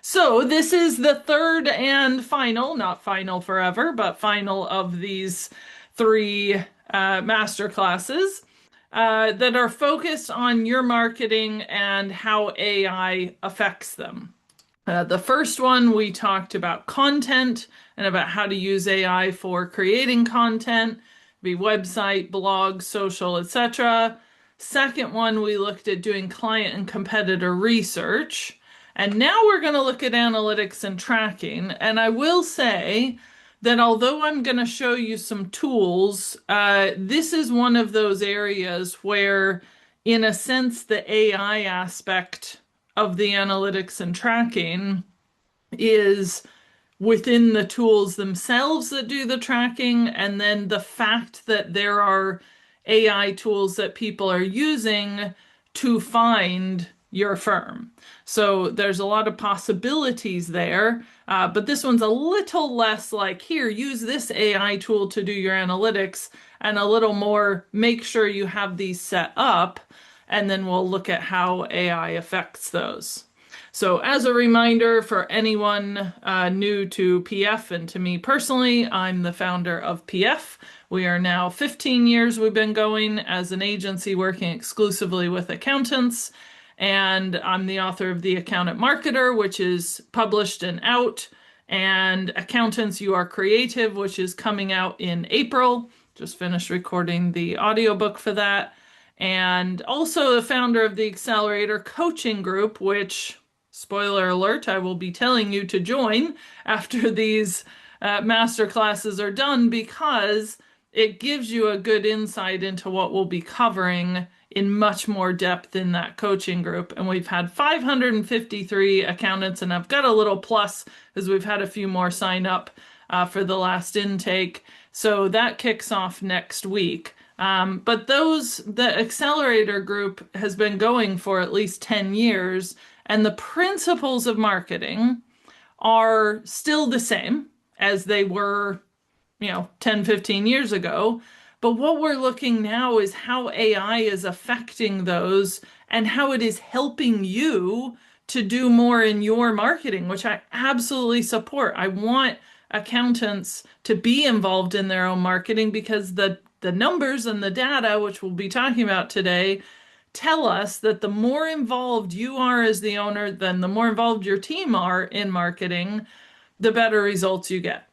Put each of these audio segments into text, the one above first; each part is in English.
So this is the third and final, not final forever, but final of these three master classes that are focused on your marketing and how AI affects them. The first one, we talked about content and about how to use AI for creating content, be website, blog, social, etc. Second one, we looked at doing client and competitor research. And now we're going to look at analytics and tracking. And I will say that although I'm going to show you some tools, this is one of those areas where, in a sense, the AI aspect of the analytics and tracking is within the tools themselves that do the tracking, and then the fact that there are AI tools that people are using to find your firm. So there's a lot of possibilities there, but this one's a little less like, here, use this AI tool to do your analytics, and a little more, make sure you have these set up, and then we'll look at how AI affects those. So as a reminder for anyone new to PF and to me personally, I'm the founder of PF. We are now 15 years we've been going as an agency working exclusively with accountants. And I'm the author of The Accountant Marketer, which is published and out, and Accountants You Are Creative, which is coming out in April. Just finished recording the audiobook for that. And also the founder of the Accelerator Coaching Group, which, spoiler alert, I will be telling you to join after these master classes are done, because it gives you a good insight into what we'll be covering in much more depth in that coaching group. And we've had 553 accountants, and I've got a little plus because we've had a few more sign up for the last intake. So that kicks off next week. But the Accelerator group has been going for at least 10 years, and the principles of marketing are still the same as they were, 10, 15 years ago. But what we're looking now is how AI is affecting those and how it is helping you to do more in your marketing, which I absolutely support. I want accountants to be involved in their own marketing, because the numbers and the data, which we'll be talking about today, tell us that the more involved you are as the owner, then the more involved your team are in marketing, the better results you get.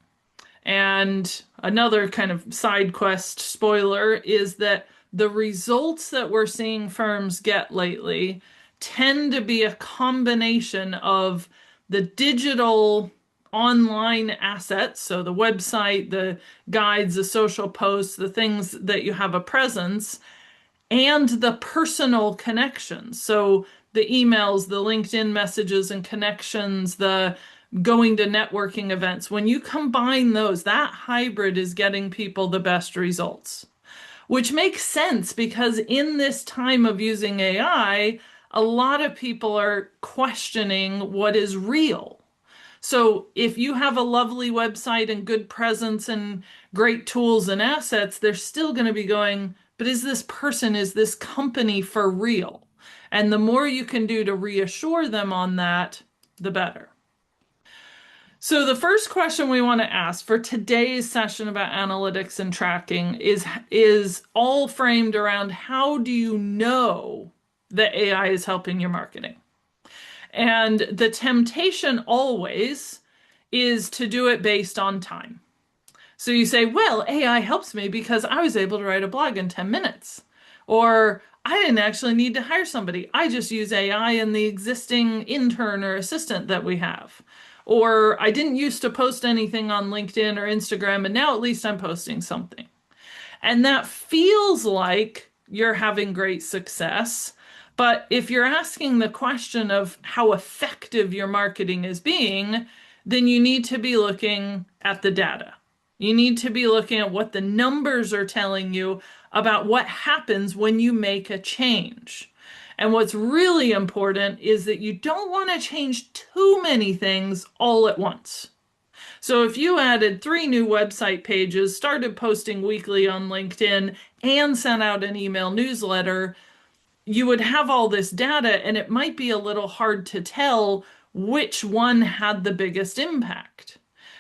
And another kind of side quest spoiler is that the results that we're seeing firms get lately tend to be a combination of the digital online assets, so the website, the guides, the social posts, the things that you have a presence, and the personal connections. So the emails, the LinkedIn messages and connections, the going to networking events. When you combine those, that hybrid is getting people the best results, which makes sense because in this time of using AI, a lot of people are questioning what is real. So if you have a lovely website and good presence and great tools and assets, they're still going to be going, but is this person, is this company for real? And the more you can do to reassure them on that, the better. So the first question we want to ask for today's session about analytics and tracking is all framed around, how do you know that AI is helping your marketing? And the temptation always is to do it based on time. So you say, well, AI helps me because I was able to write a blog in 10 minutes. Or I didn't actually need to hire somebody. I just use AI and the existing intern or assistant that we have. Or I didn't used to post anything on LinkedIn or Instagram, and now at least I'm posting something. And that feels like you're having great success. But if you're asking the question of how effective your marketing is being, then you need to be looking at the data. You need to be looking at what the numbers are telling you about what happens when you make a change. And what's really important is that you don't want to change too many things all at once. So if you added 3 new website pages, started posting weekly on LinkedIn, and sent out an email newsletter, you would have all this data, and it might be a little hard to tell which one had the biggest impact.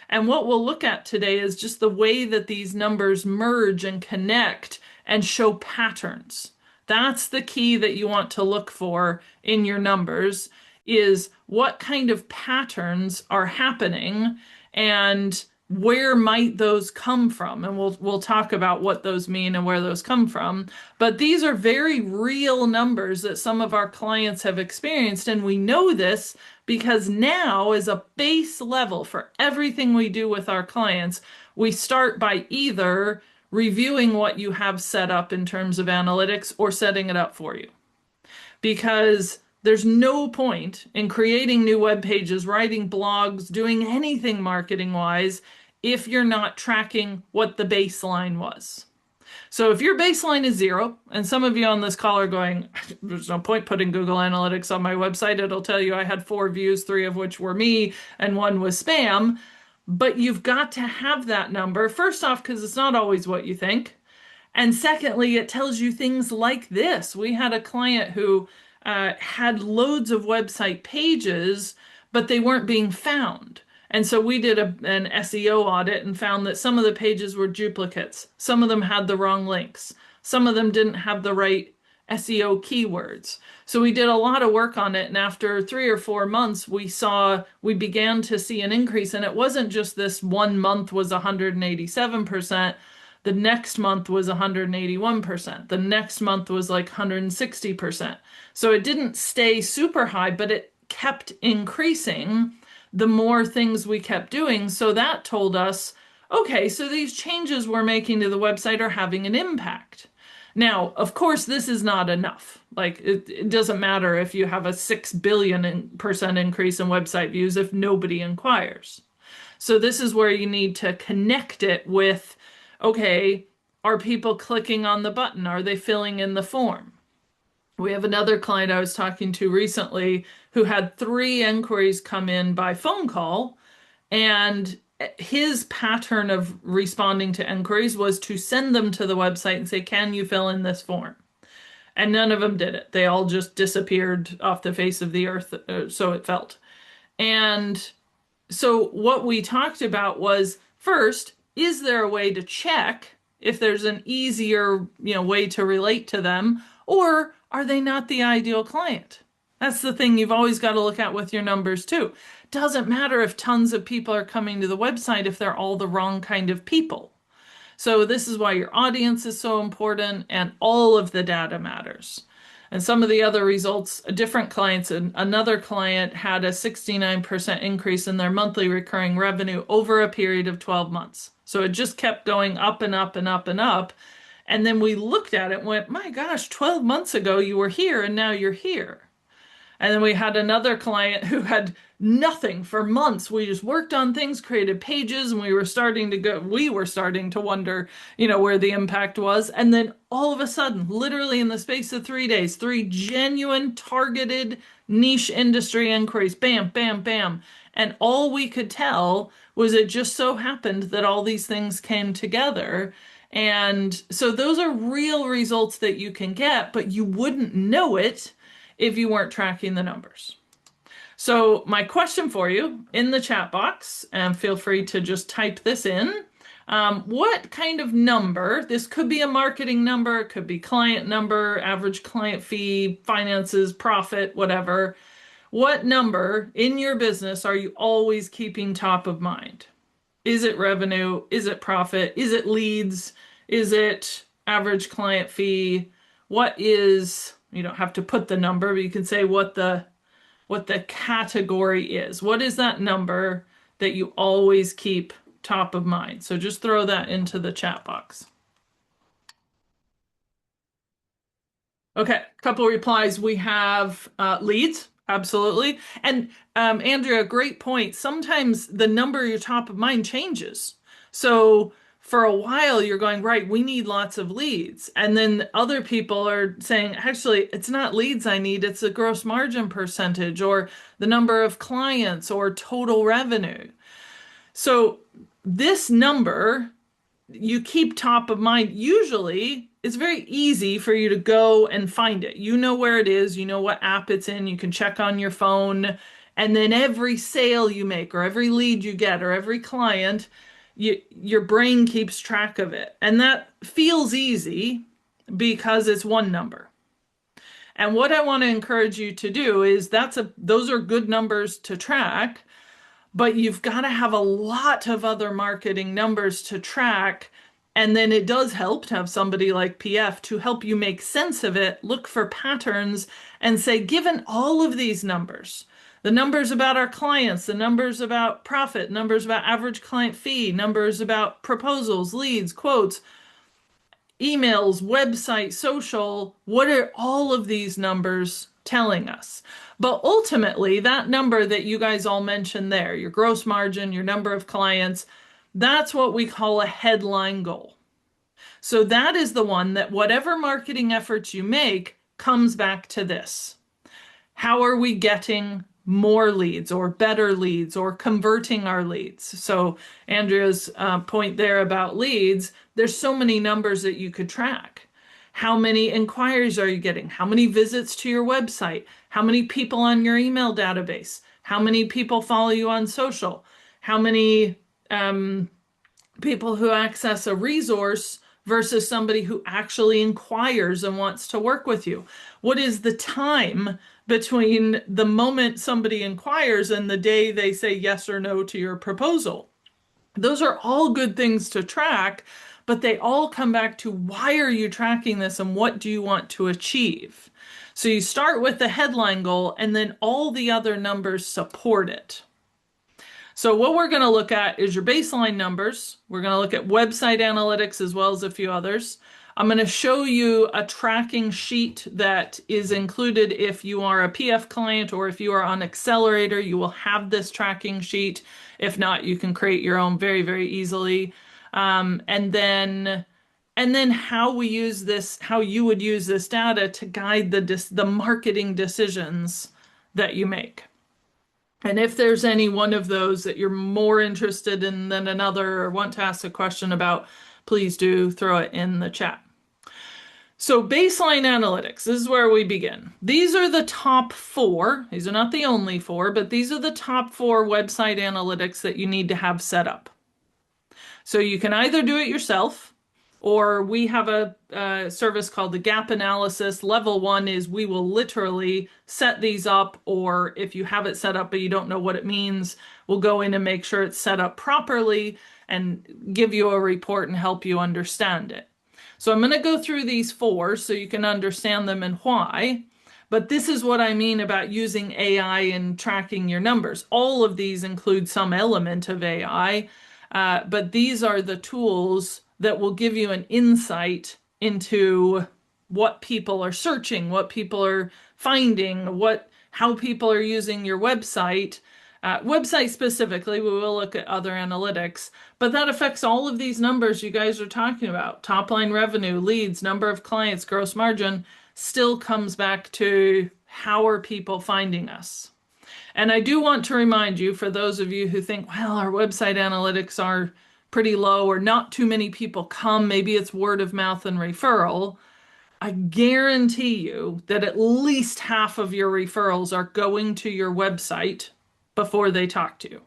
And what we'll look at today is just the way that these numbers merge and connect and show patterns. That's the key that you want to look for in your numbers, is what kind of patterns are happening and where might those come from. And we'll talk about what those mean and where those come from. But these are very real numbers that some of our clients have experienced, and we know this because now, as a base level for everything we do with our clients, we start by either reviewing what you have set up in terms of analytics or setting it up for you. Because there's no point in creating new web pages, writing blogs, doing anything marketing wise if you're not tracking what the baseline was. So if your baseline is 0, and some of you on this call are going, there's no point putting Google Analytics on my website. It'll tell you I had 4 views, 3 of which were me, and 1 was spam. But you've got to have that number, first off, because it's not always what you think. And secondly, it tells you things like this. We had a client who had loads of website pages, but they weren't being found. And so we did an SEO audit and found that some of the pages were duplicates. Some of them had the wrong links. Some of them didn't have the right SEO keywords. So we did a lot of work on it. And after 3 or 4 months, we began to see an increase. And it wasn't just this 1 month was 187%. The next month was 181%. The next month was like 160%. So it didn't stay super high, but it kept increasing the more things we kept doing. So that told us, okay, so these changes we're making to the website are having an impact. Now, of course, this is not enough. Like, it doesn't matter if you have a 6 billion% increase in website views if nobody inquires. So this is where you need to connect it with, okay, are people clicking on the button? Are they filling in the form? We have another client I was talking to recently who had 3 inquiries come in by phone call, and his pattern of responding to inquiries was to send them to the website and say, can you fill in this form? And none of them did it. They all just disappeared off the face of the earth, so it felt. And so what we talked about was, first, is there a way to check if there's an easier, way to relate to them, or are they not the ideal client? That's the thing you've always got to look at with your numbers too. Doesn't matter if tons of people are coming to the website if they're all the wrong kind of people. So this is why your audience is so important, and all of the data matters. And some of the other results, different clients, another client had a 69% increase in their monthly recurring revenue over a period of 12 months. So it just kept going up and up and up and up. And then we looked at it and went, my gosh, 12 months ago you were here and now you're here. And then we had another client who had nothing for months. We just worked on things, created pages, and we were starting to wonder, where the impact was. And then all of a sudden, literally in the space of 3 days, 3 genuine targeted niche industry inquiries, bam, bam, bam. And all we could tell was it just so happened that all these things came together. And so those are real results that you can get, but you wouldn't know it if you weren't tracking the numbers. So my question for you in the chat box, and feel free to just type this in, what kind of number, this could be a marketing number, it could be client number, average client fee, finances, profit, whatever. What number in your business are you always keeping top of mind? Is it revenue? Is it profit? Is it leads? Is it average client fee? What is, you don't have to put the number, but you can say what the category is. What is that number that you always keep top of mind? So just throw that into the chat box. Okay, a couple replies. We have leads. Absolutely. And Andrea, great point. Sometimes the number you're top of mind changes. So for a while you're going, right, we need lots of leads. And then other people are saying, actually, it's not leads I need, it's a gross margin percentage or the number of clients or total revenue. So this number you keep top of mind. Usually it's very easy for you to go and find it. You know where it is, you know what app it's in, you can check on your phone, And then every sale you make or every lead you get or every client, your brain keeps track of it. And that feels easy because it's one number. And what I want to encourage you to do is those are good numbers to track, but you've got to have a lot of other marketing numbers to track. And then it does help to have somebody like PF to help you make sense of it, look for patterns, and say, given all of these numbers, the numbers about our clients, the numbers about profit, numbers about average client fee, numbers about proposals, leads, quotes, emails, website, social, what are all of these numbers telling us? But ultimately, that number that you guys all mentioned there, your gross margin, your number of clients, that's what we call a headline goal. So that is the one that whatever marketing efforts you make comes back to this. How are we getting more leads or better leads or converting our leads? So Andrea's point there about leads, there's so many numbers that you could track. How many inquiries are you getting? How many visits to your website? How many people on your email database? How many people follow you on social? How many people who access a resource versus somebody who actually inquires and wants to work with you? What is the time between the moment somebody inquires and the day they say yes or no to your proposal? Those are all good things to track, but they all come back to why are you tracking this and what do you want to achieve? So you start with the headline goal and then all the other numbers support it. So what we're going to look at is your baseline numbers. We're going to look at website analytics as well as a few others. I'm going to show you a tracking sheet that is included if you are a PF client or if you are on Accelerator, you will have this tracking sheet. If not, you can create your own very, very easily. And then how we use this, how you would use this data to guide the marketing decisions that you make. And if there's any one of those that you're more interested in than another or want to ask a question about, please do throw it in the chat. So baseline analytics, this is where we begin. These are the top 4. These are not the only 4, but these are the top 4 website analytics that you need to have set up. So you can either do it yourself, or we have a service called the gap analysis. Level 1 is we will literally set these up, or if you have it set up but you don't know what it means, we'll go in and make sure it's set up properly and give you a report and help you understand it. So I'm going to go through these 4 so you can understand them and why. But this is what I mean about using AI and tracking your numbers. All of these include some element of AI, but these are the tools that will give you an insight into what people are searching, what people are finding, how people are using your website. Website specifically, we will look at other analytics, but that affects all of these numbers you guys are talking about. Top line revenue, leads, number of clients, gross margin, still comes back to how are people finding us. And I do want to remind you, for those of you who think, well, our website analytics are pretty low or not too many people come, maybe it's word of mouth and referral, I guarantee you that at least half of your referrals are going to your website before they talk to you.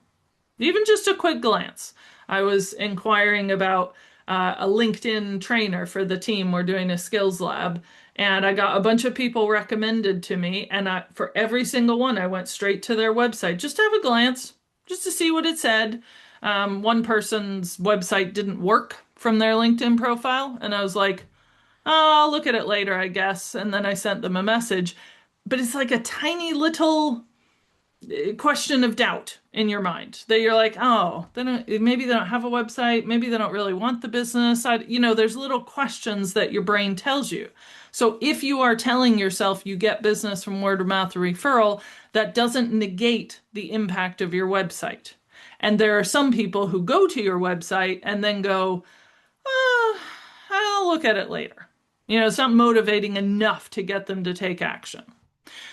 Even just a quick glance. I was inquiring about a LinkedIn trainer for the team. We're doing a skills lab, and I got a bunch of people recommended to me, and for every single one, I went straight to their website just to have a glance, just to see what it said. One person's website didn't work from their LinkedIn profile, and I was like, oh, I'll look at it later, I guess. And then I sent them a message. But it's like a tiny little question of doubt in your mind that you're like, oh, maybe they don't have a website, maybe they don't really want the business. There's little questions that your brain tells you. So if you are telling yourself you get business from word of mouth or referral, that doesn't negate the impact of your website. And there are some people who go to your website and then go, oh, I'll look at it later. It's not motivating enough to get them to take action.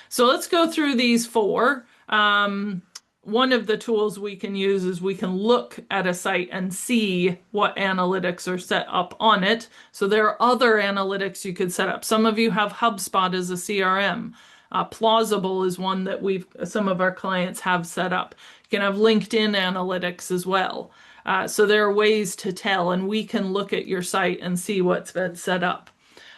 So let's go through these 4. One of the tools we can use is we can look at a site and see what analytics are set up on it. So there are other analytics you could set up. Some of you have HubSpot as a CRM. Plausible is one that some of our clients have set up. You can have LinkedIn analytics as well. So there are ways to tell, and we can look at your site and see what's been set up.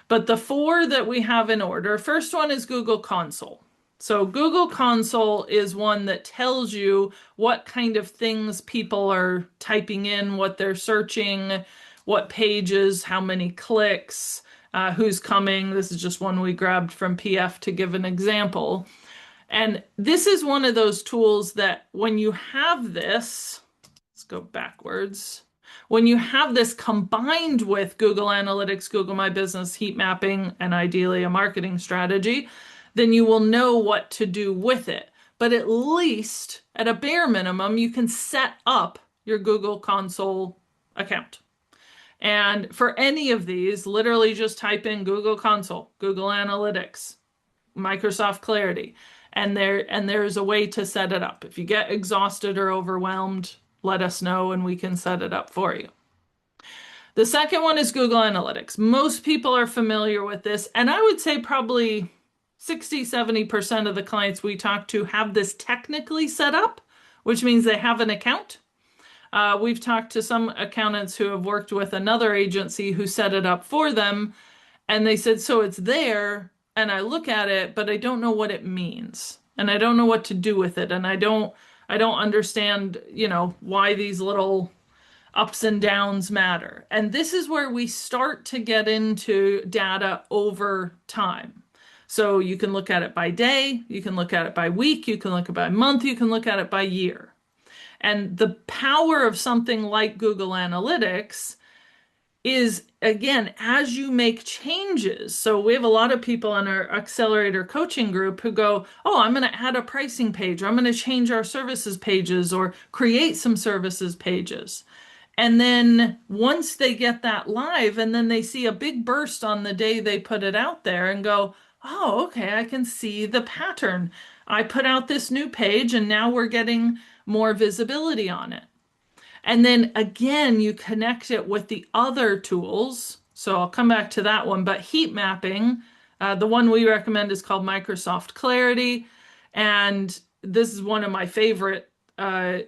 But the four that we have in order, first one is Google Console. So Google Console is one that tells you what kind of things people are typing in, what they're searching, what pages, how many clicks, who's coming. This is just one we grabbed from PF to give an example. And this is one of those tools that when you have this, let's go backwards. When you have this combined with Google Analytics, Google My Business, heat mapping, and ideally a marketing strategy, then you will know what to do with it. But at least, at a bare minimum, you can set up your Google Console account. And for any of these, literally just type in Google Console, Google Analytics, Microsoft Clarity, and there's a way to set it up. If you get exhausted or overwhelmed, let us know and we can set it up for you. The second one is Google Analytics. Most people are familiar with this, and I would say probably 60-70% of the clients we talk to have this technically set up, which means they have an account. We've talked to some accountants who have worked with another agency who set it up for them, and they said, so it's there, and I look at it, but I don't know what it means, and I don't know what to do with it, and I don't understand, why these little ups and downs matter. And this is where we start to get into data over time. So you can look at it by day, you can look at it by week, you can look at it by month, you can look at it by year. And the power of something like Google Analytics is, again, as you make changes. So we have a lot of people in our accelerator coaching group who go, oh, I'm going to add a pricing page, or I'm going to change our services pages or create some services pages. And then once they get that live, and then they see a big burst on the day they put it out there and go, oh, okay, I can see the pattern. I put out this new page and now we're getting more visibility on it. And then again, you connect it with the other tools. So I'll come back to that one, but heat mapping, the one we recommend is called Microsoft Clarity. And this is one of my favorite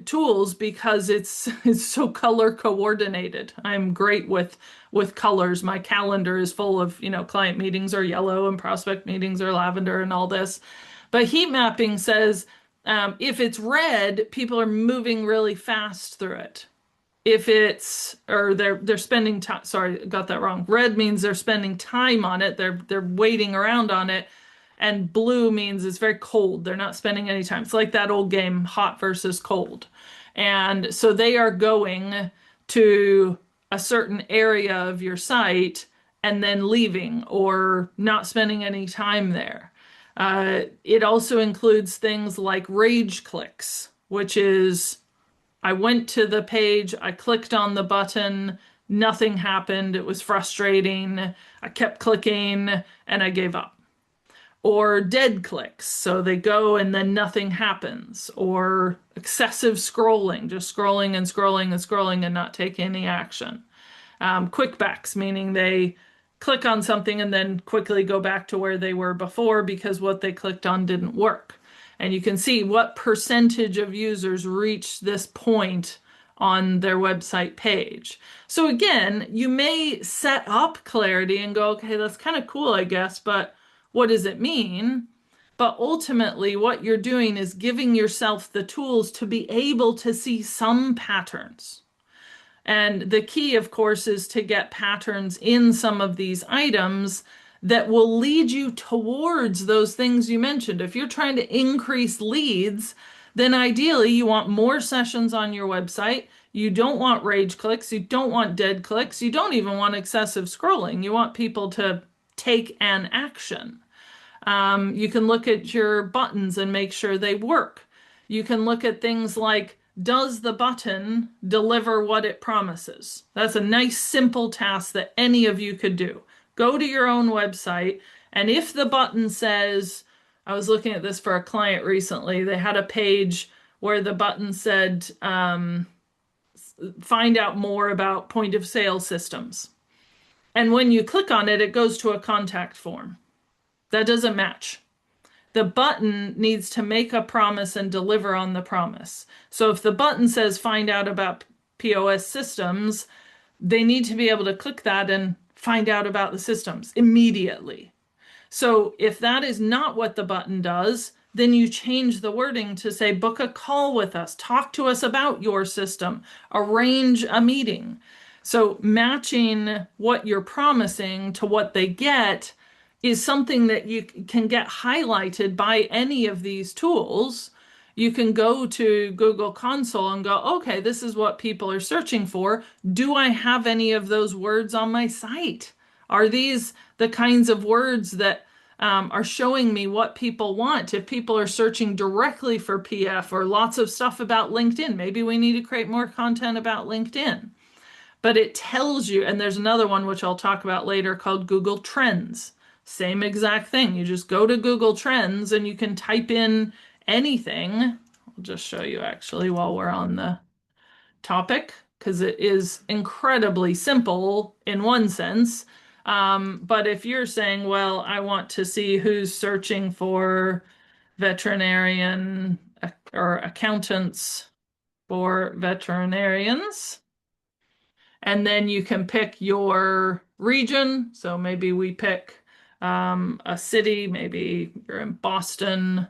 tools because it's so color coordinated. I'm great with colors. My calendar is full of, client meetings are yellow and prospect meetings are lavender and all this. But heat mapping says if it's red, people are moving really fast through it. If it's, or they're spending time, sorry, got that wrong. Red means they're spending time on it. They're waiting around on it. And blue means it's very cold. They're not spending any time. It's like that old game, hot versus cold. And so they are going to a certain area of your site and then leaving or not spending any time there. It also includes things like rage clicks, which is I went to the page, I clicked on the button, nothing happened, it was frustrating, I kept clicking, and I gave up. Or dead clicks, so they go and then nothing happens. Or excessive scrolling, just scrolling and scrolling and scrolling and not taking any action. Quickbacks, meaning they click on something and then quickly go back to where they were before because what they clicked on didn't work. And you can see what percentage of users reach this point on their website page. So again, you may set up Clarity and go, okay, that's kind of cool, I guess, but what does it mean? But ultimately, what you're doing is giving yourself the tools to be able to see some patterns. And the key, of course, is to get patterns in some of these items that will lead you towards those things you mentioned. If you're trying to increase leads, then ideally you want more sessions on your website. You don't want rage clicks. You don't want dead clicks. You don't even want excessive scrolling. You want people to take an action. You can look at your buttons and make sure they work. You can look at things like, does the button deliver what it promises? That's a nice, simple task that any of you could do. Go to your own website, and if the button says, I was looking at this for a client recently, they had a page where the button said, find out more about point of sale systems. And when you click on it, it goes to a contact form. That doesn't match. The button needs to make a promise and deliver on the promise. So if the button says find out about POS systems, they need to be able to click that and find out about the systems immediately. So if that is not what the button does, then you change the wording to say, book a call with us, talk to us about your system, arrange a meeting. So matching what you're promising to what they get is something that you can get highlighted by any of these tools. You can go to Google Console and go, okay, this is what people are searching for. Do I have any of those words on my site? Are these the kinds of words that are showing me what people want? If people are searching directly for PF or lots of stuff about LinkedIn, maybe we need to create more content about LinkedIn. But it tells you, and there's another one which I'll talk about later called Google Trends. Same exact thing. You just go to Google Trends and you can type in anything. I'll just show you actually while we're on the topic, because it is incredibly simple in one sense. But if you're saying, well, I want to see who's searching for veterinarian or accountants for veterinarians, and then you can pick your region. So maybe we pick a city, maybe you're in Boston,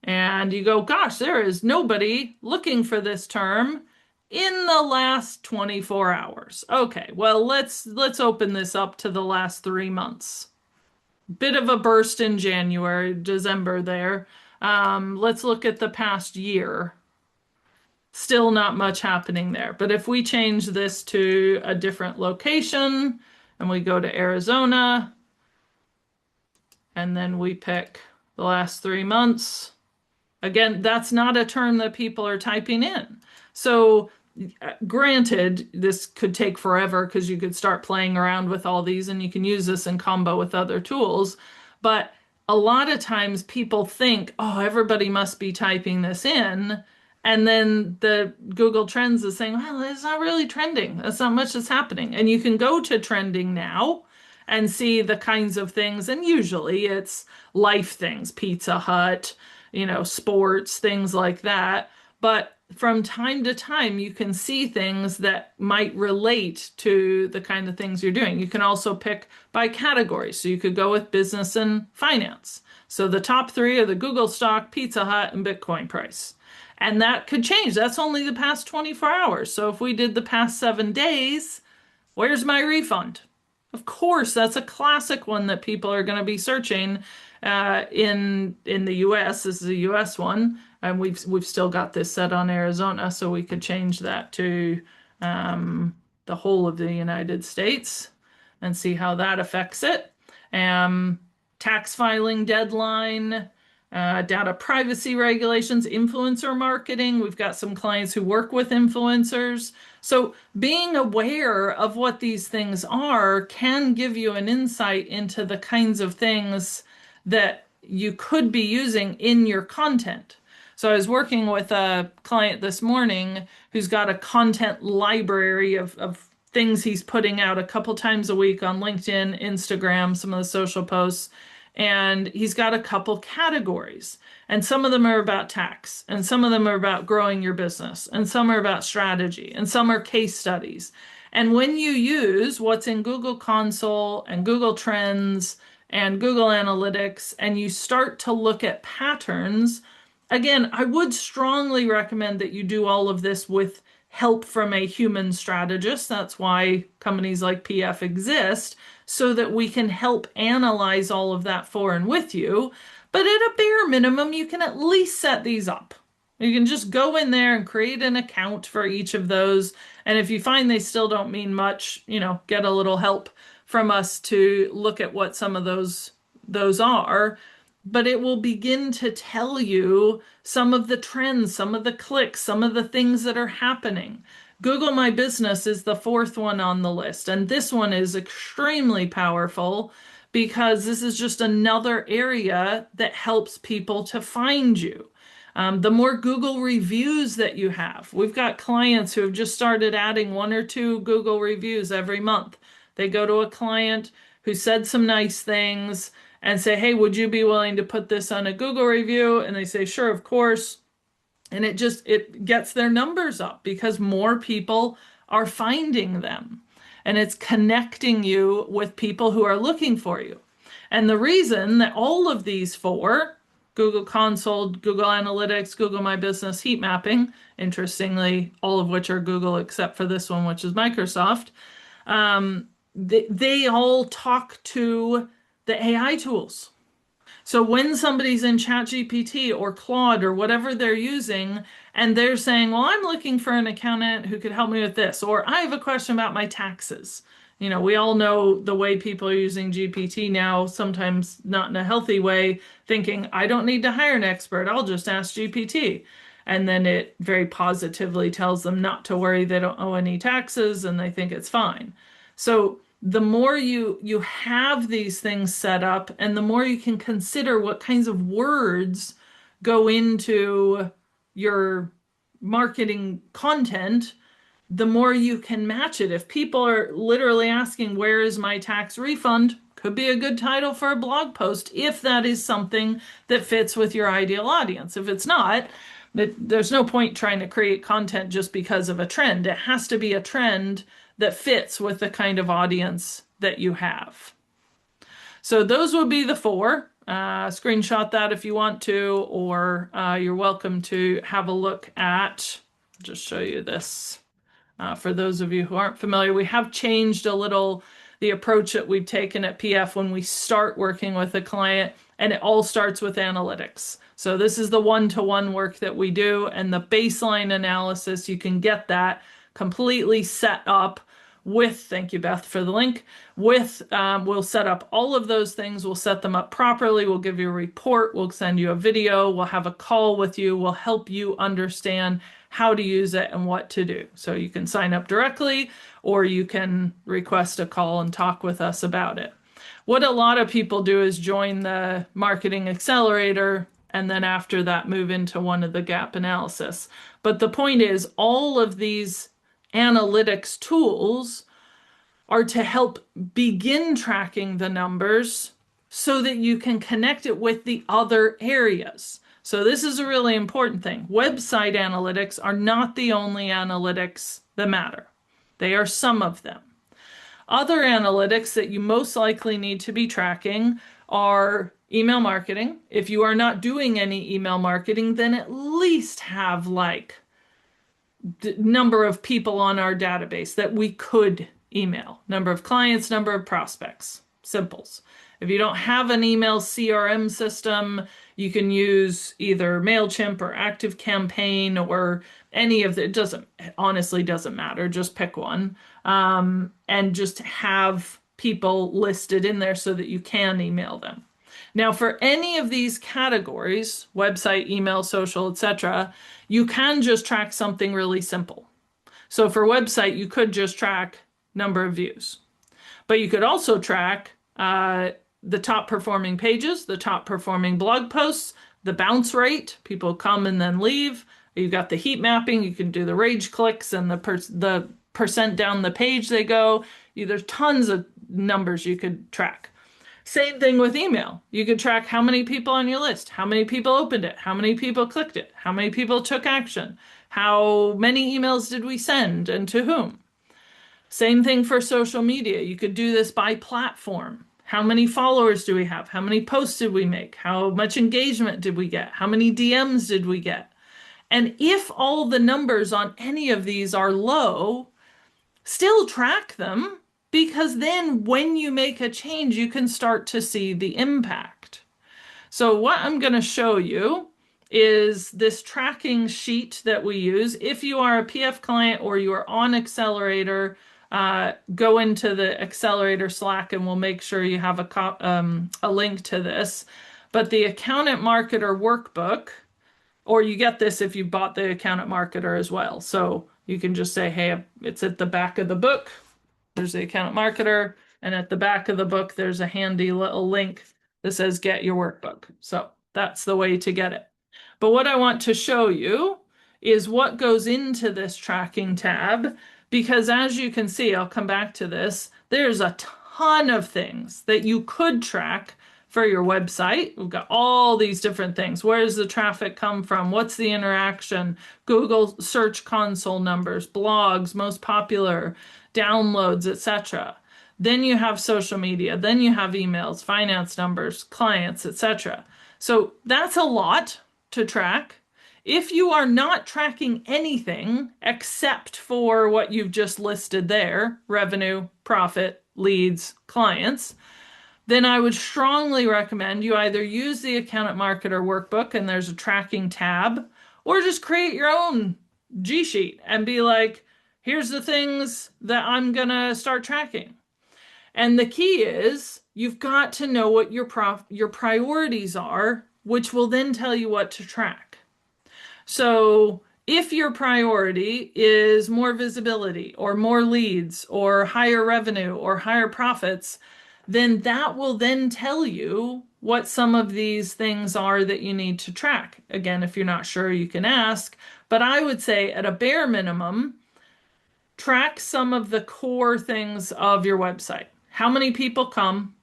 and you go, gosh, there is nobody looking for this term in the last 24 hours. Okay, well, let's open this up to the last 3 months. Bit of a burst in January, December there. Let's look at the past year. Still not much happening there. But if we change this to a different location and we go to Arizona and then we pick the last 3 months, again, that's not a term that people are typing in. So granted, this could take forever because you could start playing around with all these and you can use this in combo with other tools. But a lot of times people think, oh, everybody must be typing this in. And then the Google Trends is saying, well, it's not really trending. That's not much that's happening. And you can go to trending now and see the kinds of things. And usually it's life things, Pizza Hut, sports, things like that. But from time to time, you can see things that might relate to the kind of things you're doing. You can also pick by category. So you could go with business and finance. So the top three are the Google stock, Pizza Hut, and Bitcoin price. And that could change. That's only the past 24 hours. So if we did the past 7 days, where's my refund? Of course, that's a classic one that people are going to be searching in the US. This is a US one, and we've still got this set on Arizona, so we could change that to the whole of the United States and see how that affects it. Tax filing deadline, data privacy regulations, influencer marketing. We've got some clients who work with influencers. So being aware of what these things are can give you an insight into the kinds of things that you could be using in your content. So I was working with a client this morning who's got a content library of things he's putting out a couple times a week on LinkedIn, Instagram, some of the social posts. And he's got a couple categories. And some of them are about tax, and some of them are about growing your business, and some are about strategy, and some are case studies. And when you use what's in Google Console and Google Trends and Google Analytics, and you start to look at patterns, again, I would strongly recommend that you do all of this with help from a human strategist. That's why companies like PF exist, so that we can help analyze all of that for and with you. But at a bare minimum, you can at least set these up. You can just go in there and create an account for each of those. And if you find they still don't mean much, get a little help from us to look at what some of those are. But it will begin to tell you some of the trends, some of the clicks, some of the things that are happening. Google My Business is the fourth one on the list, and this one is extremely powerful because this is just another area that helps people to find you. The more Google reviews that you have, we've got clients who have just started adding 1 or 2 Google reviews every month. They go to a client who said some nice things, and say, hey, would you be willing to put this on a Google review? And they say, sure, of course. And it gets their numbers up because more people are finding them. And it's connecting you with people who are looking for you. And the reason that all of these four, Google Console, Google Analytics, Google My Business, heat mapping, interestingly, all of which are Google except for this one, which is Microsoft, they all talk to the AI tools. So when somebody's in ChatGPT or Claude or whatever they're using, and they're saying, well, I'm looking for an accountant who could help me with this, or I have a question about my taxes. You know, we all know the way people are using GPT now, sometimes not in a healthy way, thinking, I don't need to hire an expert, I'll just ask GPT. And then it very positively tells them not to worry, they don't owe any taxes, and they think it's fine. So the more you have these things set up and the more you can consider what kinds of words go into your marketing content, the more you can match it. If people are literally asking, where is my tax refund? Could be a good title for a blog post if that is something that fits with your ideal audience. If it's not, there's no point trying to create content just because of a trend. It has to be a trend that fits with the kind of audience that you have. So those would be the four. Screenshot that if you want to, or you're welcome to have a look at, just show you this. For those of you who aren't familiar, we have changed a little the approach that we've taken at PF when we start working with a client, and it all starts with analytics. So this is the one-to-one work that we do, and the baseline analysis, you can get that completely set up with, thank you, Beth, for the link, with, we'll set up all of those things, we'll set them up properly, we'll give you a report, we'll send you a video, we'll have a call with you, we'll help you understand how to use it and what to do. So you can sign up directly, or you can request a call and talk with us about it. What a lot of people do is join the marketing accelerator and then after that move into one of the gap analysis. But the point is, all of these analytics tools are to help begin tracking the numbers so that you can connect it with the other areas. So this is a really important thing. Website analytics are not the only analytics that matter. They are some of them. Other analytics that you most likely need to be tracking are email marketing. If you are not doing any email marketing, then at least have like the number of people on our database that we could email, number of clients, number of prospects, simples. If you don't have an email CRM system, you can use either MailChimp or ActiveCampaign or any of the, honestly doesn't matter, just pick one, and just have people listed in there so that you can email them. Now, for any of these categories, website, email, social, etc., you can just track something really simple. So for website, you could just track number of views, but you could also track the top performing pages, the top performing blog posts, the bounce rate, people come and then leave. You've got the heat mapping, you can do the rage clicks and the percent down the page they go. There's tons of numbers you could track. Same thing with email. You could track how many people on your list, how many people opened it, how many people clicked it, how many people took action, how many emails did we send and to whom. Same thing for social media. You could do this by platform. How many followers do we have? How many posts did we make? How much engagement did we get? How many DMs did we get? And if all the numbers on any of these are low, still track them, because then when you make a change, you can start to see the impact. So what I'm going to show you is this tracking sheet that we use. If you are a PF client or you are on Accelerator, go into the Accelerator Slack and we'll make sure you have a link to this. But the Accountant Marketer Workbook, or you get this if you bought the Accountant Marketer as well. So you can just say, hey, it's at the back of the book. There's the Accountant Marketer. And at the back of the book, there's a handy little link that says get your workbook. So that's the way to get it. But what I want to show you is what goes into this tracking tab, because as you can see, I'll come back to this, there's a ton of things that you could track for your website. We've got all these different things. Where does the traffic come from? What's the interaction? Google Search Console numbers, blogs, most popular, downloads, etc. Then you have social media, then you have emails, finance numbers, clients, etc. So that's a lot to track. If you are not tracking anything except for what you've just listed there, revenue, profit, leads, clients, then I would strongly recommend you either use the Accountant Marketer workbook and there's a tracking tab, or just create your own G sheet and be like, here's the things that I'm going to start tracking. And the key is you've got to know what your priorities are, which will then tell you what to track. So if your priority is more visibility or more leads or higher revenue or higher profits, then that will then tell you what some of these things are that you need to track. Again, if you're not sure, you can ask. But I would say at a bare minimum, track some of the core things of your website. How many people come?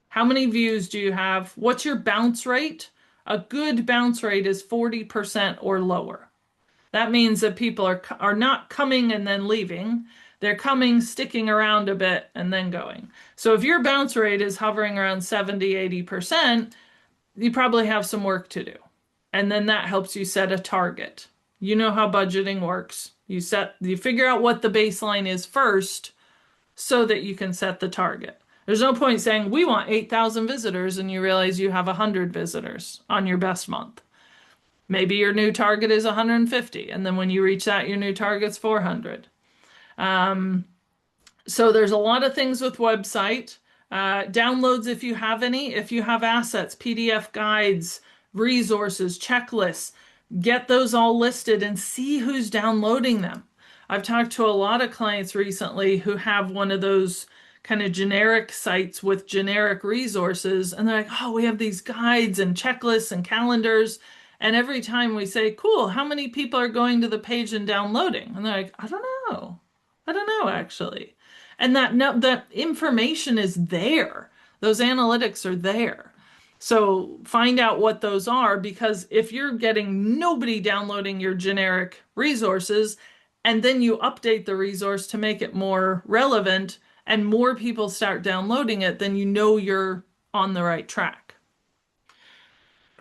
How many views do you have? What's your bounce rate? A good bounce rate is 40% or lower. That means that people are not coming and then leaving. They're coming, sticking around a bit, and then going. So if your bounce rate is hovering around 70, 80%, you probably have some work to do. And then that helps you set a target. You know how budgeting works. You figure out what the baseline is first so that you can set the target. There's no point saying, we want 8,000 visitors, and you realize you have 100 visitors on your best month. Maybe your new target is 150, and then when you reach that, your new target's 400. So there's a lot of things with website. Downloads if you have any. If you have assets, PDF guides, resources, checklists, get those all listed and see who's downloading them. I've talked to a lot of clients recently who have one of those kind of generic sites with generic resources, and they're like, oh, we have these guides and checklists and calendars. And every time we say, cool, how many people are going to the page and downloading? And they're like, I don't know. I don't know, actually. And that information is there. Those analytics are there. So find out what those are, because if you're getting nobody downloading your generic resources, and then you update the resource to make it more relevant, and more people start downloading it, then you know you're on the right track.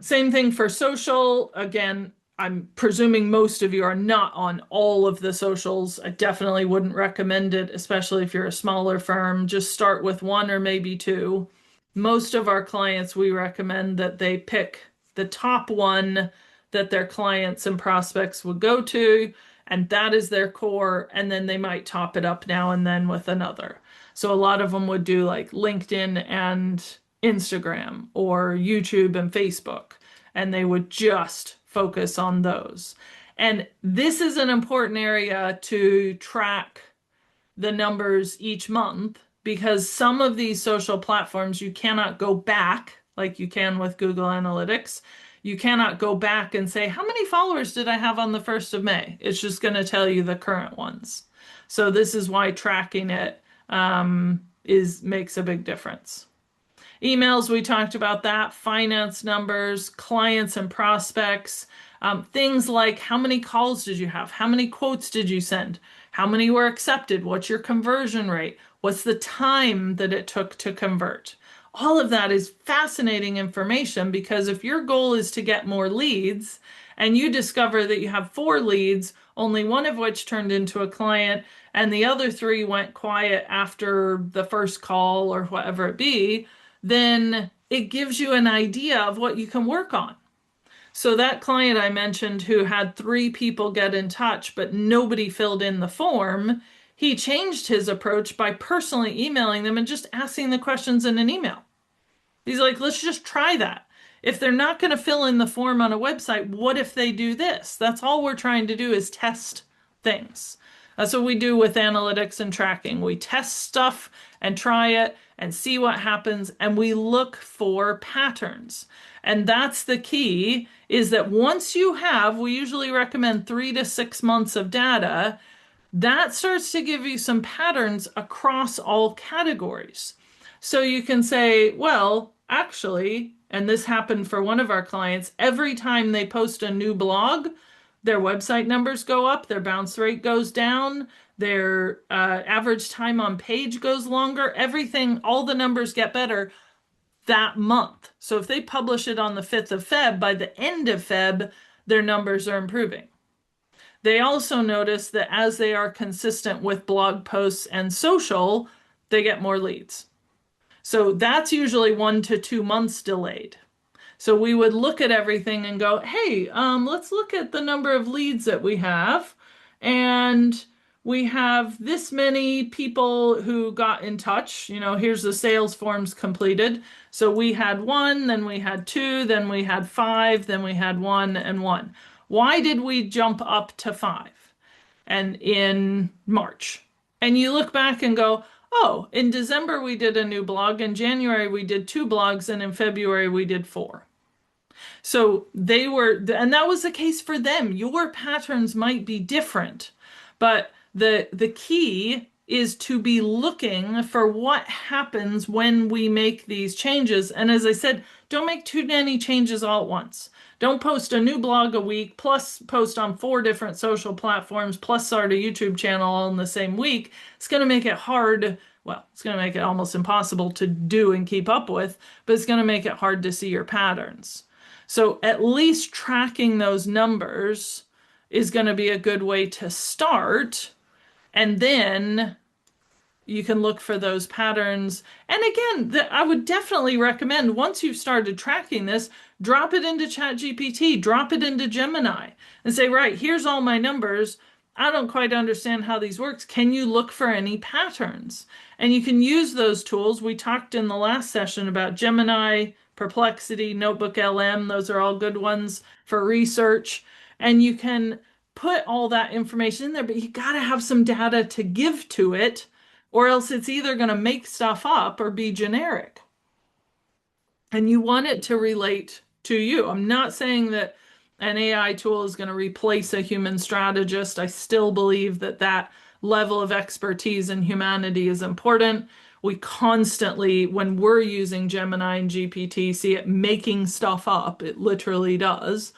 Same thing for social. Again, I'm presuming most of you are not on all of the socials. I definitely wouldn't recommend it, especially if you're a smaller firm. Just start with one or maybe two. Most of our clients, we recommend that they pick the top one that their clients and prospects would go to, and that is their core, and then they might top it up now and then with another. So a lot of them would do like LinkedIn and Instagram or YouTube and Facebook, and they would just focus on those. And this is an important area to track the numbers each month, because some of these social platforms you cannot go back like you can with Google Analytics. You cannot go back and say, how many followers did I have on the 1st of May? It's just going to tell you the current ones. So this is why tracking it makes a big difference. Emails, we talked about that. Finance numbers, clients and prospects. Things like how many calls did you have? How many quotes did you send? How many were accepted? What's your conversion rate? What's the time that it took to convert? All of that is fascinating information, because if your goal is to get more leads and you discover that you have 4 leads, only one of which turned into a client and the other 3 went quiet after the first call or whatever it be, then it gives you an idea of what you can work on. So that client I mentioned who had 3 people get in touch, but nobody filled in the form, he changed his approach by personally emailing them and just asking the questions in an email. He's like, let's just try that. If they're not going to fill in the form on a website, what if they do this? That's all we're trying to do, is test things. That's what we do with analytics and tracking. We test stuff and try it and see what happens, and we look for patterns. And that's the key, is that once you have, we usually recommend 3 to 6 months of data, that starts to give you some patterns across all categories. So you can say, well, actually, and this happened for one of our clients, every time they post a new blog, their website numbers go up, their bounce rate goes down, their average time on page goes longer, everything, all the numbers get better that month. So if they publish it on the 5th of Feb, by the end of Feb, their numbers are improving. They also notice that as they are consistent with blog posts and social, they get more leads. So that's usually 1 to 2 months delayed. So we would look at everything and go, hey, let's look at the number of leads that we have. And we have this many people who got in touch. Here's the sales forms completed. So we had one, then we had two, then we had five, then we had one and one. Why did we jump up to five? And in March. And you look back and go, oh, in December we did a new blog, in January we did 2 blogs, and in February we did 4. So they were, and that was the case for them. Your patterns might be different, but the key is to be looking for what happens when we make these changes. And as I said, don't make too many changes all at once. Don't post a new blog a week, plus post on 4 different social platforms, plus start a YouTube channel all in the same week. It's going to make it hard. Well, it's going to make it almost impossible to do and keep up with, but it's going to make it hard to see your patterns. So at least tracking those numbers is going to be a good way to start. And then you can look for those patterns. And again, I would definitely recommend once you've started tracking this, drop it into ChatGPT, drop it into Gemini and say, right, here's all my numbers. I don't quite understand how these works. Can you look for any patterns? And you can use those tools. We talked in the last session about Gemini, Perplexity, Notebook LM. Those are all good ones for research. And you can put all that information in there, but you got to have some data to give to it, or else it's either going to make stuff up or be generic. And you want it to relate to you. I'm not saying that an AI tool is going to replace a human strategist. I still believe that that level of expertise and humanity is important. We constantly, when we're using Gemini and GPT, see it making stuff up. It literally does.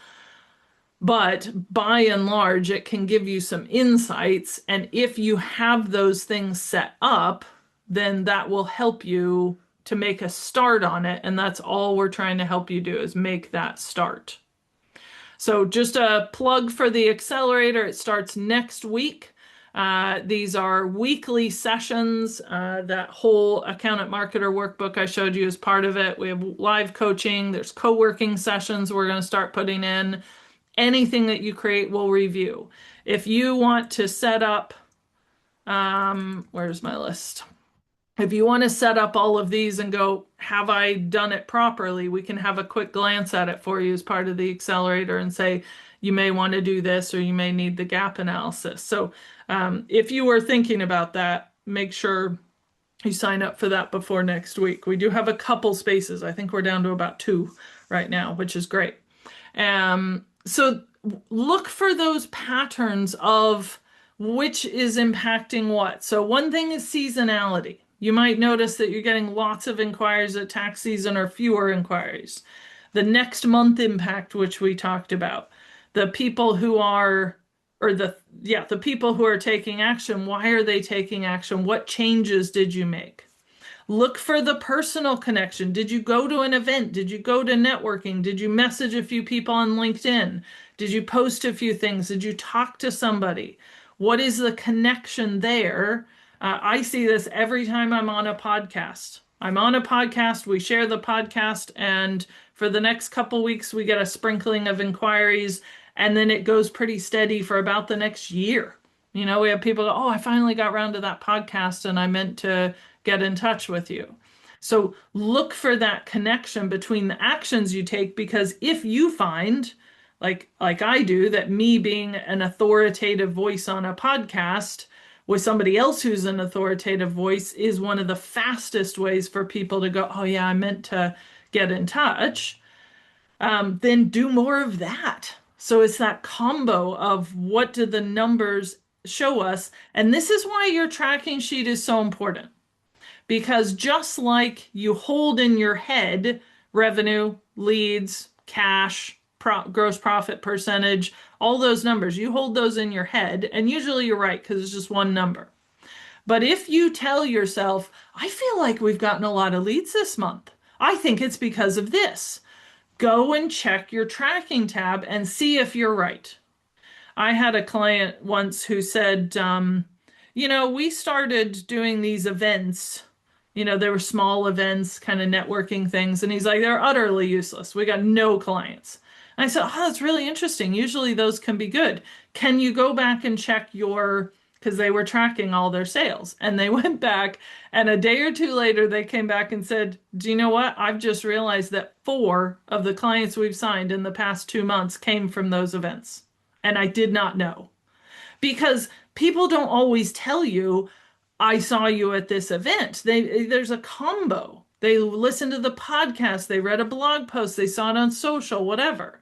But by and large, it can give you some insights. And if you have those things set up, then that will help you to make a start on it. And that's all we're trying to help you do is make that start. So just a plug for the accelerator. It starts next week. These are weekly sessions. That whole accountant marketer workbook I showed you is part of it. We have live coaching. There's co-working sessions we're going to start putting in. Anything that you create, we'll review. If you want to set up, where's my list? If you want to set up all of these and go, have I done it properly? We can have a quick glance at it for you as part of the accelerator and say, you may want to do this or you may need the gap analysis. So if you were thinking about that, make sure you sign up for that before next week. We do have a couple spaces. I think we're down to about 2 right now, which is great. So look for those patterns of which is impacting what. So one thing is seasonality. You might notice that you're getting lots of inquiries at tax season or fewer inquiries. The next month impact, which we talked about. The people who are, the people who are taking action, why are they taking action? What changes did you make? Look for the personal connection. Did you go to an event? Did you go to networking? Did you message a few people on LinkedIn? Did you post a few things? Did you talk to somebody? What is the connection there? I see this every time I'm on a podcast. I'm on a podcast, we share the podcast, and for the next couple weeks, we get a sprinkling of inquiries, and then it goes pretty steady for about the next year. We have people go, oh, I finally got around to that podcast, and I meant to get in touch with you. So look for that connection between the actions you take, because if you find, like I do, that me being an authoritative voice on a podcast with somebody else who's an authoritative voice is one of the fastest ways for people to go, oh yeah, I meant to get in touch, then do more of that. So it's that combo of what do the numbers show us? And this is why your tracking sheet is so important. Because just like you hold in your head revenue, leads, cash, gross profit percentage, all those numbers, you hold those in your head, and usually you're right because it's just one number. But if you tell yourself, I feel like we've gotten a lot of leads this month, I think it's because of this, go and check your tracking tab and see if you're right. I had a client once who said, we started doing these events. They were small events, kind of networking things. And he's like, they're utterly useless. We got no clients. And I said, oh, that's really interesting. Usually those can be good. Can you go back and check because they were tracking all their sales. And they went back, and a day or two later, they came back and said, do you know what? I've just realized that 4 of the clients we've signed in the past 2 months came from those events. And I did not know. Because people don't always tell you, I saw you at this event. There's a combo. They listened to the podcast, they read a blog post, they saw it on social, whatever.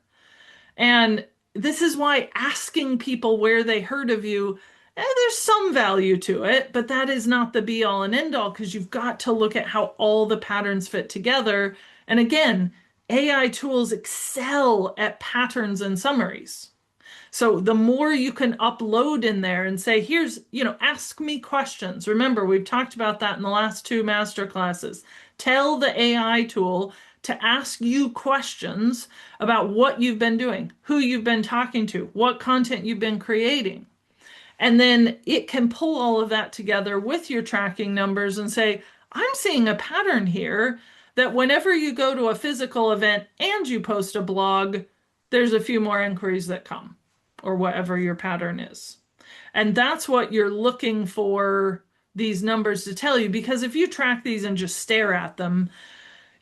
And this is why asking people where they heard of you, there's some value to it, but that is not the be all and end all because you've got to look at how all the patterns fit together. And again, AI tools excel at patterns and summaries. So the more you can upload in there and say, here's, ask me questions. Remember, we've talked about that in the last 2 master classes. Tell the AI tool to ask you questions about what you've been doing, who you've been talking to, what content you've been creating. And then it can pull all of that together with your tracking numbers and say, I'm seeing a pattern here that whenever you go to a physical event and you post a blog, there's a few more inquiries that come, or whatever your pattern is. And that's what you're looking for these numbers to tell you, because if you track these and just stare at them,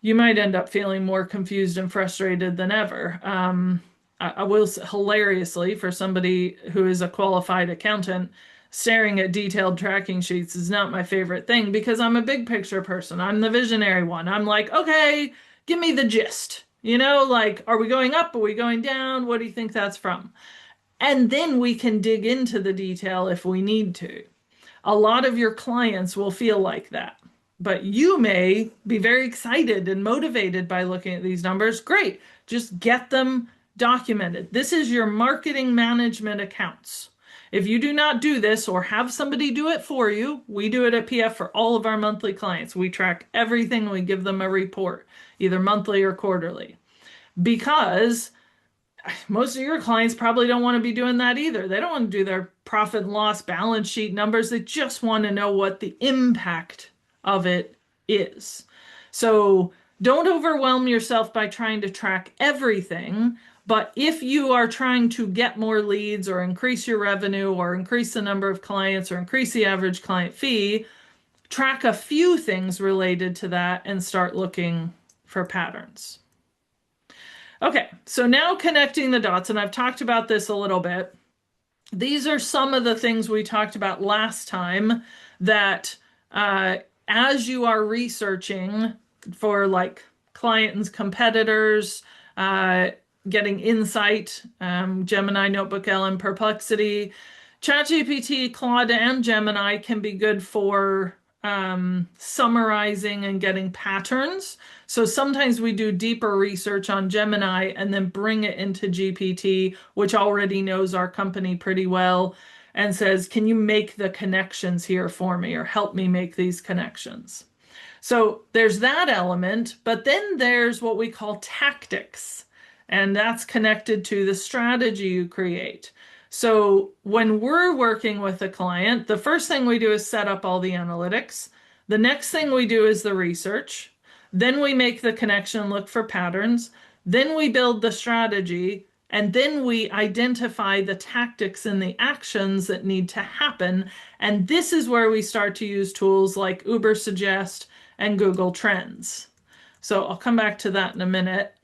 you might end up feeling more confused and frustrated than ever. I will hilariously, for somebody who is a qualified accountant, staring at detailed tracking sheets is not my favorite thing because I'm a big picture person. I'm the visionary one. I'm like, okay, give me the gist. Like, are we going up? Are we going down? What do you think that's from? And then we can dig into the detail if we need to. A lot of your clients will feel like that, but you may be very excited and motivated by looking at these numbers. Great. Just get them documented. This is your marketing management accounts. If you do not do this or have somebody do it for you, we do it at PF for all of our monthly clients. We track everything. We give them a report, either monthly or quarterly, because most of your clients probably don't want to be doing that either. They don't want to do their profit and loss balance sheet numbers. They just want to know what the impact of it is. So don't overwhelm yourself by trying to track everything. But if you are trying to get more leads or increase your revenue or increase the number of clients or increase the average client fee, track a few things related to that and start looking for patterns. Okay, so now connecting the dots, and I've talked about this a little bit. These are some of the things we talked about last time that as you are researching for like client and competitors, getting insight, Gemini, Notebook LM, Perplexity, ChatGPT, Claude, and Gemini can be good for summarizing and getting patterns. So sometimes we do deeper research on Gemini and then bring it into GPT, which already knows our company pretty well, and says, can you make the connections here for me or help me make these connections? So there's that element, but then there's what we call tactics, and that's connected to the strategy you create. So when we're working with a client, the first thing we do is set up all the analytics. The next thing we do is the research. Then we make the connection, look for patterns. Then we build the strategy. And then we identify the tactics and the actions that need to happen. And this is where we start to use tools like Ubersuggest and Google Trends. So I'll come back to that in a minute.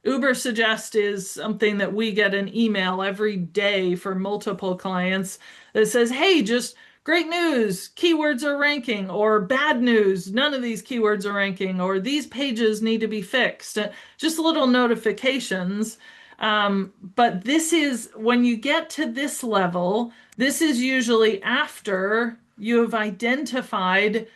Ubersuggest is something that we get an email every day for multiple clients that says, hey, just great news, keywords are ranking, or bad news, none of these keywords are ranking, or these pages need to be fixed. Just little notifications. But this is, when you get to this level, this is usually after you have identified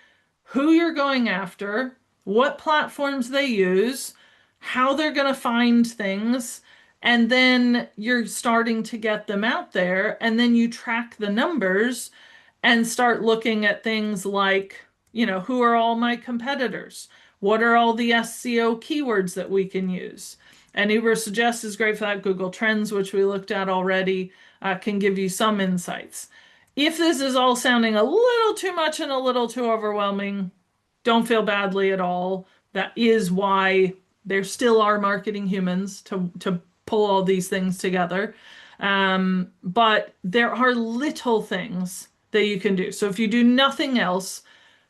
who you're going after, what platforms they use, how they're going to find things, and then you're starting to get them out there, and then you track the numbers and start looking at things like, who are all my competitors? What are all the SEO keywords that we can use? And Uber Suggest is great for that. Google Trends, which we looked at already, can give you some insights. If this is all sounding a little too much and a little too overwhelming, don't feel badly at all. That is why there still are marketing humans to pull all these things together. But there are little things that you can do. So if you do nothing else,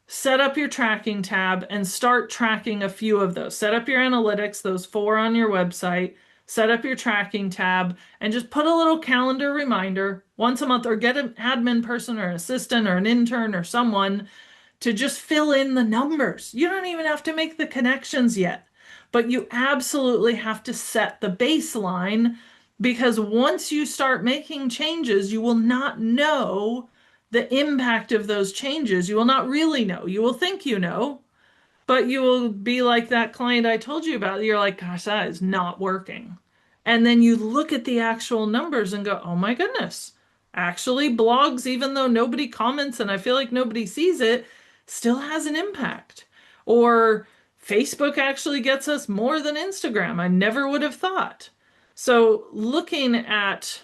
set up your tracking tab and start tracking a few of those. Set up your analytics, those 4 on your website. Set up your tracking tab and just put a little calendar reminder once a month, or get an admin person or an assistant or an intern or someone to just fill in the numbers. You don't even have to make the connections yet, but you absolutely have to set the baseline, because once you start making changes, you will not know the impact of those changes. You will not really know. You will think you know, but you will be like that client I told you about. You're like, gosh, that is not working. And then you look at the actual numbers and go, oh my goodness. Actually, blogs, even though nobody comments and I feel like nobody sees it, still has an impact. Or Facebook actually gets us more than Instagram. I never would have thought. So looking at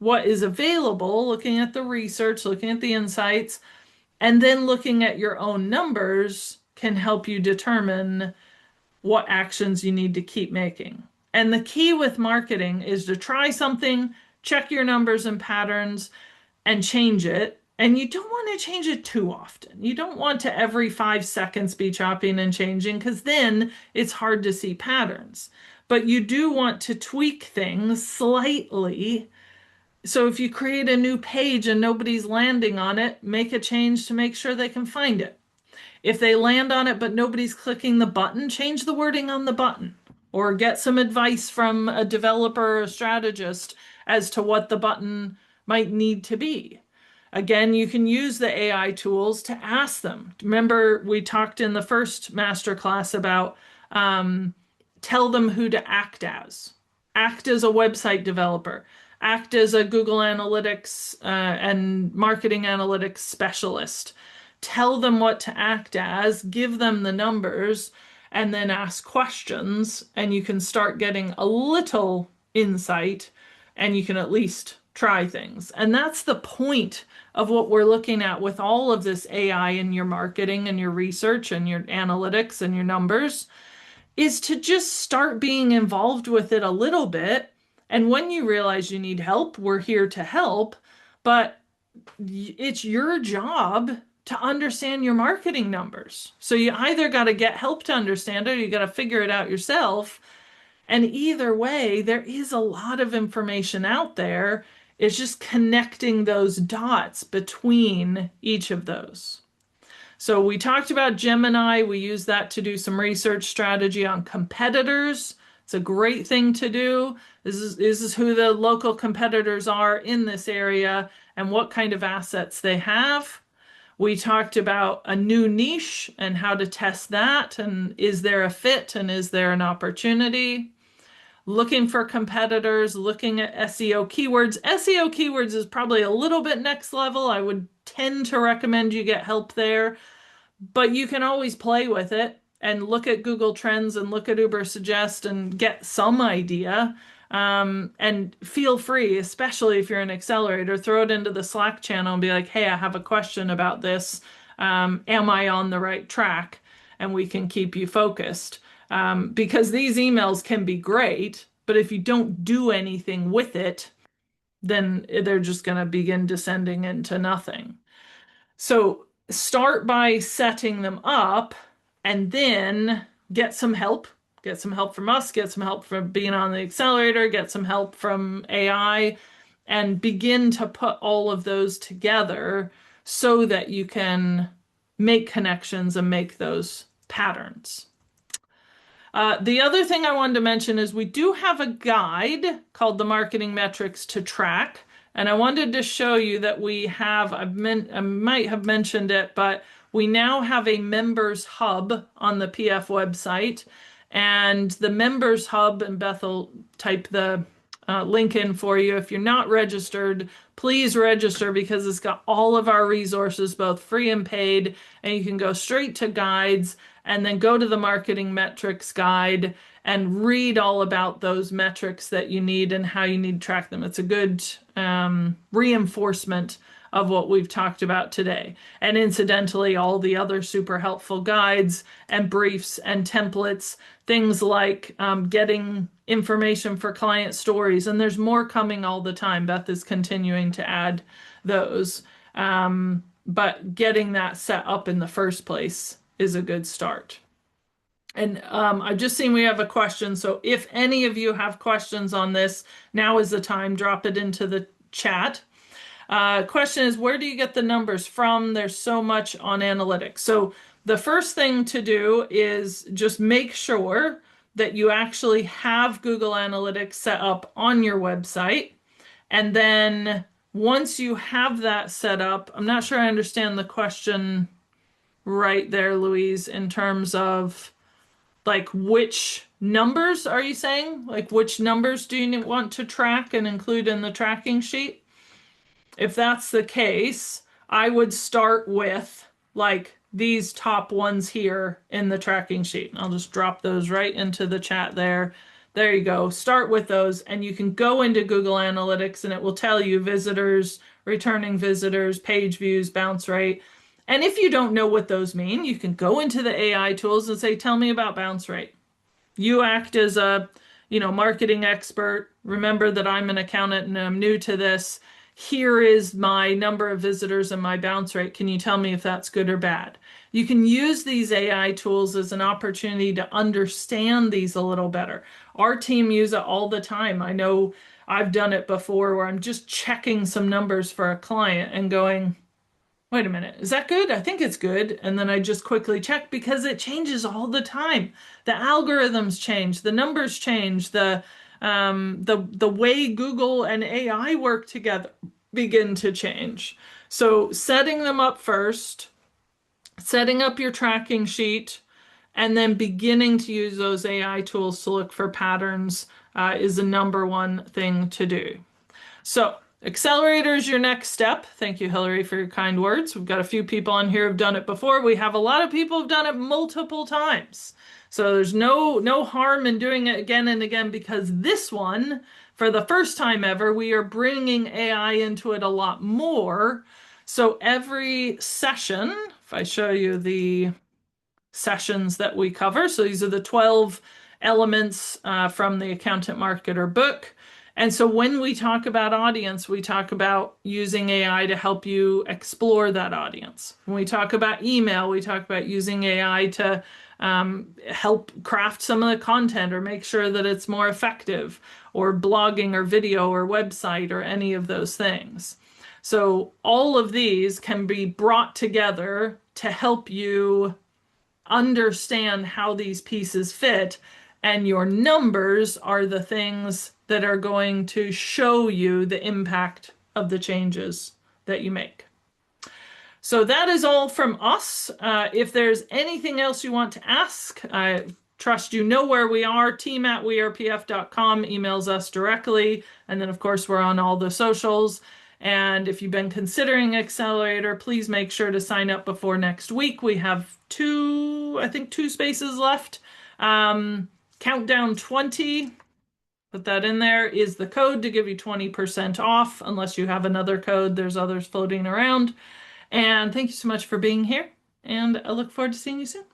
what is available, looking at the research, looking at the insights, and then looking at your own numbers can help you determine what actions you need to keep making. And the key with marketing is to try something, check your numbers and patterns, and change it. And you don't want to change it too often. You don't want to every 5 seconds be chopping and changing, because then it's hard to see patterns. But you do want to tweak things slightly. So if you create a new page and nobody's landing on it, make a change to make sure they can find it. If they land on it but nobody's clicking the button, change the wording on the button, or get some advice from a developer or a strategist as to what the button might need to be. Again, you can use the AI tools to ask them. Remember, we talked in the first masterclass about tell them who to act as. Act as a website developer. Act as a Google Analytics and marketing analytics specialist. Tell them what to act as, give them the numbers, and then ask questions, and you can start getting a little insight, and you can at least try things. And that's the point of what we're looking at with all of this AI in your marketing and your research and your analytics and your numbers, is to just start being involved with it a little bit. And when you realize you need help, we're here to help, but it's your job to understand your marketing numbers. So you either got to get help to understand it, or you got to figure it out yourself. And either way, there is a lot of information out there. It's just connecting those dots between each of those. So we talked about Gemini. We use that to do some research strategy on competitors. It's a great thing to do. This is who the local competitors are in this area and what kind of assets they have. We talked about a new niche and how to test that, and is there a fit and is there an opportunity? Looking for competitors, looking at SEO keywords. SEO keywords is probably a little bit next level. I would tend to recommend you get help there, but you can always play with it and look at Google Trends and look at Uber Suggest and get some idea. And feel free, especially if you're an accelerator, throw it into the Slack channel and be like, hey, I have a question about this. Am I on the right track? And we can keep you focused. Because these emails can be great, but if you don't do anything with it, then they're just going to begin descending into nothing. So start by setting them up and then get some help. Get some help from us, get some help from being on the accelerator, get some help from AI, and begin to put all of those together so that you can make connections and make those patterns. The other thing I wanted to mention is we do have a guide called the Marketing Metrics to Track. And I wanted to show you that we have, I might have mentioned it, but we now have a members hub on the PF website. And the members hub, and Beth will type the link in for you. If you're not registered, please register because it's got all of our resources, both free and paid, and you can go straight to guides and then go to the marketing metrics guide and read all about those metrics that you need and how you need to track them. It's a good reinforcement of what we've talked about today. And incidentally, all the other super helpful guides and briefs and templates, things like getting information for client stories. And there's more coming all the time. Beth is continuing to add those. But getting that set up in the first place is a good start. And I've just seen we have a question. So if any of you have questions on this, now is the time. Drop it into the chat. Question is, where do you get the numbers from? There's so much on analytics. So the first thing to do is just make sure that you actually have Google Analytics set up on your website. And then once you have that set up, I'm not sure I understand the question right there, Louise, in terms of like which numbers are you saying? Like which numbers do you want to track and include in the tracking sheet? If that's the case, I would start with like these top ones here in the tracking sheet. I'll just drop those right into the chat there. There you go. Start with those, and you can go into Google Analytics and it will tell you visitors, returning visitors, page views, bounce rate. And if you don't know what those mean, you can go into the AI tools and say, tell me about bounce rate. You act as a, marketing expert. Remember that I'm an accountant and I'm new to this. Here is my number of visitors and my bounce rate. Can you tell me if that's good or bad? You can use these AI tools as an opportunity to understand these a little better. Our team use it all the time. I know I've done it before where I'm just checking some numbers for a client and going, wait a minute, is that good? I think it's good. And then I just quickly check because it changes all the time. The algorithms change, the numbers change, the way Google and AI work together begin to change. So setting them up first, setting up your tracking sheet, and then beginning to use those AI tools to look for patterns is the number one thing to do. So Accelerator is your next step. Thank you, Hillary, for your kind words. We've got a few people on here who've done it before. We have a lot of people who've done it multiple times. So there's no harm in doing it again and again, because this one, for the first time ever, we are bringing AI into it a lot more. So every session, if I show you the sessions that we cover, so these are the 12 elements from the Accountant Marketer book. And so when we talk about audience, we talk about using AI to help you explore that audience. When we talk about email, we talk about using AI to help craft some of the content or make sure that it's more effective, or blogging or video or website or any of those things. So all of these can be brought together to help you understand how these pieces fit, and your numbers are the things that are going to show you the impact of the changes that you make. So that is all from us. If there's anything else you want to ask, I trust you know where we are. team@wearepf.com emails us directly. And then, of course, we're on all the socials. And if you've been considering Accelerator, please make sure to sign up before next week. We have two spaces left. Countdown 20, put that in there, is the code to give you 20% off. Unless you have another code, there's others floating around. And thank you so much for being here, and I look forward to seeing you soon.